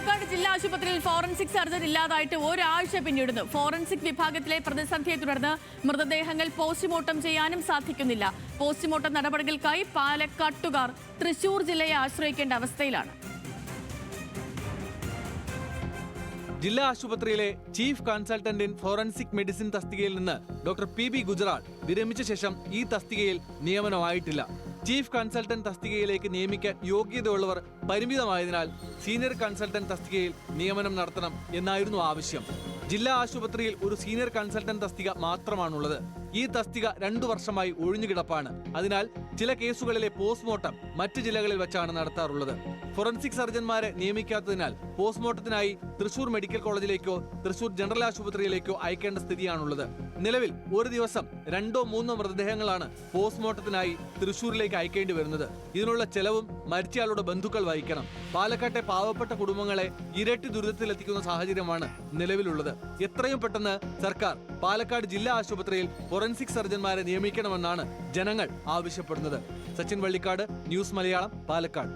പാലക്കാട് ജില്ലാ ആശുപത്രിയിൽ forensic surgeon ഇല്ലാതായിട്ട് ഒരാഴ്ച പിന്നിടുന്നു. ഫോറൻസിക് വിഭാഗത്തിലെ പ്രതിസന്ധിയെ തുടർന്ന് മൃതദേഹങ്ങൾ പോസ്റ്റ്മോർട്ടം ചെയ്യാനും സാധിക്കുന്നില്ല. പോസ്റ്റ്മോർട്ടം നടപടികൾക്കായി പാലക്കാട്ടുകാർ തൃശൂർ ജില്ലയെ ആശ്രയിക്കേണ്ട അവസ്ഥയിലാണ്. ജില്ലാ ആശുപത്രിയിലെ chief consultant in forensic medicine തസ്തികയിൽ നിന്ന് ഡോക്ടർ PB ഗുജറാൾ വിരമിച്ച ശേഷം ഈ തസ്തികയിൽ നിയമനമായിട്ടില്ല. ചീഫ് കൺസൾട്ടന്റ് തസ്തികയിലേക്ക് നിയമിക്കാൻ യോഗ്യതയുള്ളവർ പരിമിതമായതിനാൽ സീനിയർ കൺസൾട്ടന്റ് തസ്തികയിൽ നിയമനം നടത്തണം എന്നായിരുന്നു ആവശ്യം. ജില്ലാ ആശുപത്രിയിൽ ഒരു സീനിയർ കൺസൾട്ടന്റ് തസ്തിക മാത്രമാണുള്ളത്. ഈ തസ്തിക 2 വർഷമായി ഒഴിഞ്ഞുകിടപ്പാണ്. അതിനാൽ ചില കേസുകളിലെ പോസ്റ്റ്മോർട്ടം മറ്റ് ജില്ലകളിൽ വെച്ചാണ് നടത്താറുള്ളത്. ഫോറൻസിക് സർജന്മാരെ നിയമിക്കാത്തതിനാൽ പോസ്റ്റ്മോർട്ടത്തിനായി തൃശൂർ മെഡിക്കൽ കോളേജിലേക്കോ തൃശൂർ ജനറൽ ആശുപത്രിയിലേക്കോ അയക്കേണ്ട സ്ഥിതിയാണുള്ളത്. നിലവിൽ ഒരു ദിവസം 2-3 മൃതദേഹങ്ങളാണ് പോസ്റ്റ്മോർട്ടത്തിനായി തൃശൂരിലേക്ക് അയക്കേണ്ടി വരുന്നത്. ഇതിനുള്ള ചെലവും മരിച്ചയാളുടെ ബന്ധുക്കൾ വഹിക്കണം. പാലക്കാട്ടെ പാവപ്പെട്ട കുടുംബങ്ങളെ ഇരട്ടി ദുരിതത്തിലെത്തിക്കുന്ന സാഹചര്യമാണ് നിലവിലുള്ളത്. എത്രയും പെട്ടെന്ന് സർക്കാർ പാലക്കാട് ജില്ലാ ആശുപത്രിയിൽ ഫോറൻസിക് സർജന്മാരെ നിയമിക്കണമെന്നാണ് ജനങ്ങൾ ആവശ്യപ്പെടുന്നത്. സച്ചിൻ വള്ളിക്കാട്, ന്യൂസ് മലയാളം, പാലക്കാട്.